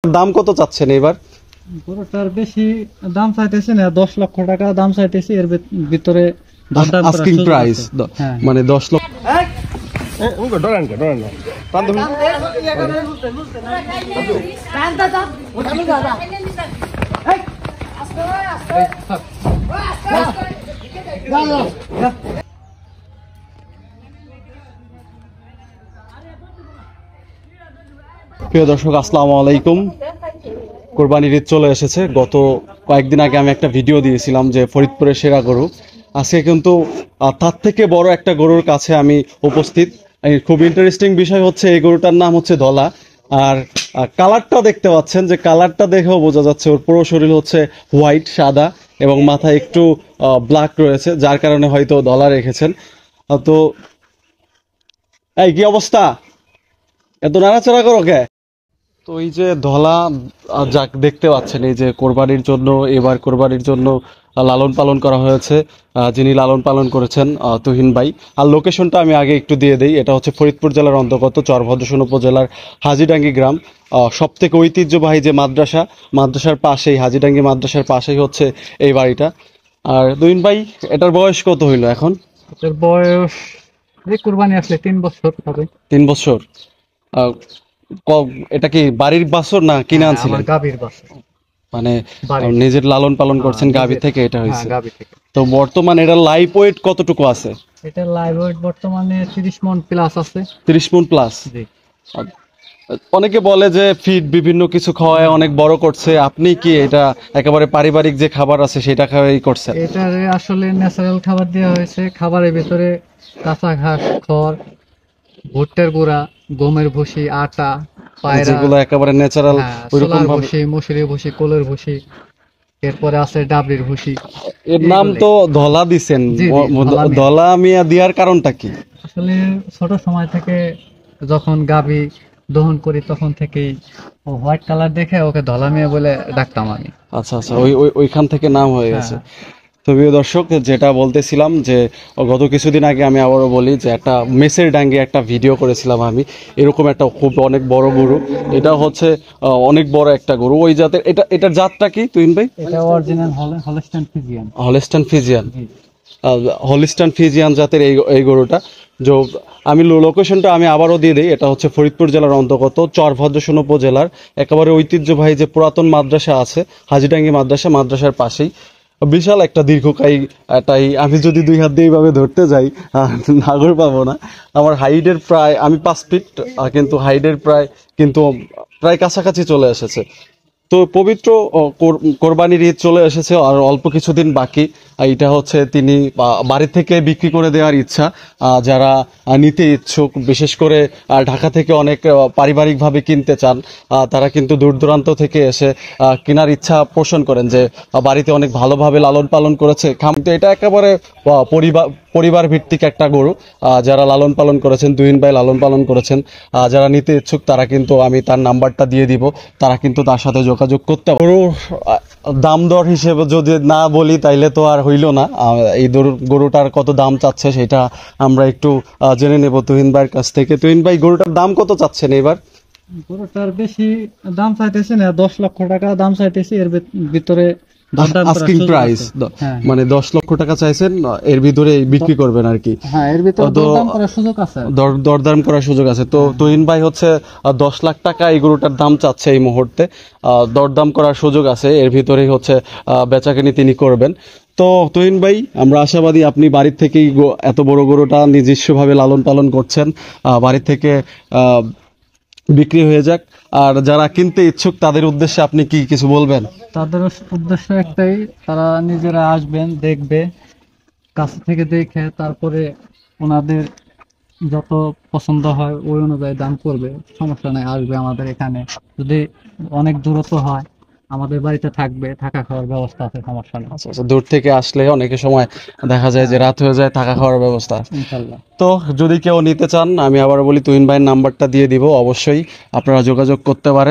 দাম কত চাচ্ছেন এবার? গরুটার বেশি দাম চাইতেছি না, 10 লক্ষ টাকা দাম চাইতেছি। এর ভিতরে আস্কিং প্রাইস মানে 10 লক্ষ। প্রিয় দর্শক, আসসালামু আলাইকুম। কোরবানির ঈদ চলে এসেছে। গত কয়েকদিন আগে আমি একটা ভিডিও দিয়েছিলাম যে ফরিদপুরের সেরা গরু। আজকে কিন্তু তার থেকে বড় একটা গরুর কাছে আমি উপস্থিত। খুব ইন্টারেস্টিং বিষয় হচ্ছে এই গরুটার নাম হচ্ছে ধলা। আর কালারটা দেখতে পাচ্ছেন, যে কালারটা দেখেও বোঝা যাচ্ছে ওর পুরো শরীর হচ্ছে হোয়াইট, সাদা, এবং মাথায় একটু ব্ল্যাক রয়েছে, যার কারণে হয়তো ধলা রেখেছেন। তো এই কি অবস্থা, এত নাড়াচাড়া করো কে? তো এই যে ধলা যাক দেখতে পাচ্ছেন, এই যে এবার কোরবানির জন্য লালন পালন করা হয়েছে। যিনি লালন পালন করেছেন তুহিন ভাই। আর লোকেশনটা আমি আগে একটু দিয়ে দিই। এটা হচ্ছে ফরিদপুর জেলার অন্তর্গত চরভদ্রসন উপজেলার হাজীডাঙ্গি গ্রাম। সব থেকে ঐতিহ্যবাহী যে মাদ্রাসার পাশেই, হাজীডাঙ্গি মাদ্রাসার পাশেই হচ্ছে এই বাড়িটা। আর তুহিন ভাই, এটার বয়স কত হইলো এখন? এটার বয়স কোরবানি আসলে 3 বছর হবে। 3 বছর। এটা কি বাড়ির বাছর না কিনে আনছিলেন? গাভীর বাছর, মানে নিজের লালন পালন করছেন গাভী থেকে এটা হয়েছে। তো বর্তমানে এটা লাইভ ওয়েট কতটুকু আছে? এটা লাইভ ওয়েট বর্তমানে 30 মণ প্লাস আছে। 30 মণ প্লাস। জি। অনেকে বলে যে ফিড বিভিন্ন কিছু খাওয়ায় অনেক বড় করছে, আপনি কি এটা একেবারে পারিবারিক যে খাবার আছে সেটা খাওয়াই করছেন? এটা আসলে ন্যাচারাল খাবার দেওয়া হয়েছে। খাবারের ভিতরে কাঁচা ঘাস, খড়, ভুট্টার গুঁড়া, গমের ভুসি, আটা, পায়রা, যেগুলো একেবারে ন্যাচারাল, ওইরকম ভাবে ভুসি, মসুরি ভুসি, কোলের ভুসি, এরপরে আছে ডাবলির ভুসি। এর নাম তো ধলা দিছেন। ধলা মিয়া দেওয়ার কারণটা কি? আসলে ছোট সময় থেকে যখন গাভী দহন করি তখন থেকেই হোয়াইট কালার দেখে ওকে ধলা মিয়া বলে ডাকতাম আমি। আচ্ছা আচ্ছা, ওইখান থেকে নাম হয়ে গেছে। তো প্রিয় দর্শক, যেটা বলতেছিলাম যে গত কিছুদিন আগে আমি আবারও বলি যে একটা মেসের ডাঙ্গে একটা ভিডিও করেছিলাম আমি। এরকম একটা খুব অনেক বড় গরু, এটা হচ্ছে অনেক বড় একটা গরু। ওই জাতের এটার জাতটা কি তুহিন ভাই? এটা অরিজিনাল হলস্টাইন ফ্রিজিয়ান। হলিস্টান ফ্রিজিয়ান জাতের এই গরুটা। আমি লোকেশনটা আমি আবারও দিয়ে দিই। এটা হচ্ছে ফরিদপুর জেলার অন্তর্গত চরভদ্রসন উপজেলার একেবারে ঐতিহ্যবাহী যে পুরাতন মাদ্রাসা আছে, হাজীডাঙ্গি মাদ্রাসার পাশেই। বিশাল একটা দীর্ঘকায়, এটাই আমি যদি 2 হাত দিয়ে এইভাবে ধরতে যাই নাগর পাবো না। আমার হাইটের প্রায়, আমি 5 ফিট, কিন্তু হাইটের প্রায় কাছাকাছি চলে এসেছে। তো পবিত্র কোরবানির ঈদ চলে এসেছে আর অল্প কিছুদিন বাকি। এটা হচ্ছে তিনি বাড়ি থেকে বিক্রি করে দেওয়ার ইচ্ছা। যারা নিতে ইচ্ছুক, বিশেষ করে ঢাকা থেকে অনেক পারিবারিকভাবে কিনতে চান, তারা কিন্তু দূর দূরান্ত থেকে এসে কেনার ইচ্ছা পোষণ করেন, যে বাড়িতে অনেক ভালোভাবে লালন পালন করেছে। তো এটা একেবারে পরিবার ভিত্তিক একটা গরু। যারা লালন পালন করেছেন, তুহিন ভাই লালন পালন করেছেন, যারা নিতে ইচ্ছুক তারা কিন্তু, আমি তার নাম্বারটা দিয়ে দিব, তারা কিন্তু তার সাথে যোগাযোগ করতে পারে। গরুর দাম দর হিসেবে যদি না বলি তাইলে তো আর হইল না। এই গরুটার কত দাম চাচ্ছে সেটা আমরা একটু জেনে নেব তুহিন ভাইয়ের কাছ থেকে। তুহিন ভাই, গরুটার দাম কত চাচ্ছেন এবার? গরুটার বেশি দাম চাইতেছি না, 10 লক্ষ টাকা দাম চাইতেছি। এর ভিতরে আস্কিং প্রাইস মানে 10 লক্ষ টাকা চাইছেন, এর ভিতরে বিক্রি করবেন আর কি? হ্যাঁ, এর ভিতরে দরদাম করার সুযোগ আছে। দরদাম করার সুযোগ আছে। তো তুহিন ভাই হচ্ছে 10 লাখ টাকা এই গরুটার দাম চাচ্ছে এই মুহূর্তে। দরদাম করার সুযোগ আছে, এর ভিতরেই হচ্ছে বেচাকেনি তিনি করবেন। তো তুহিন ভাই, আমরা আশাবাদী আপনি বাড়ির থেকেই এত বড় গরুটা নিজস্বভাবে লালন পালন করছেন, বাড়ির থেকে বিক্রি হয়ে যাক। আর যারা কিনতে ইচ্ছুক তাদের উদ্দেশ্যে আপনি কি কিছু বলবেন? তাদের উদ্দেশ্য একটাই, তারা নিজেরা আসবেন, দেখবে, কাছ থেকে দেখে তারপরে ওনাদের যত পছন্দ হয় ওই অনুযায়ী দাম করবে। সমস্যা নাই, আসবে আমাদের এখানে। যদি অনেক দূরত্ব হয় আমাদের বাড়িতে থাকবে, থাকা খাওয়ার ব্যবস্থা আছে, সমস্যা নেই। আচ্ছা, দূর থেকে আসলে অনেকের সময় দেখা যায় যে রাত হয়ে যায়, থাকা খাওয়ার ব্যবস্থা ইনশাআল্লাহ। তো যদি কেউ নিতে চান, আমি আবার বলি তুহিন ভাইয়ের নাম্বারটা দিয়ে দিব, অবশ্যই আপনারা যোগাযোগ করতে পারেন।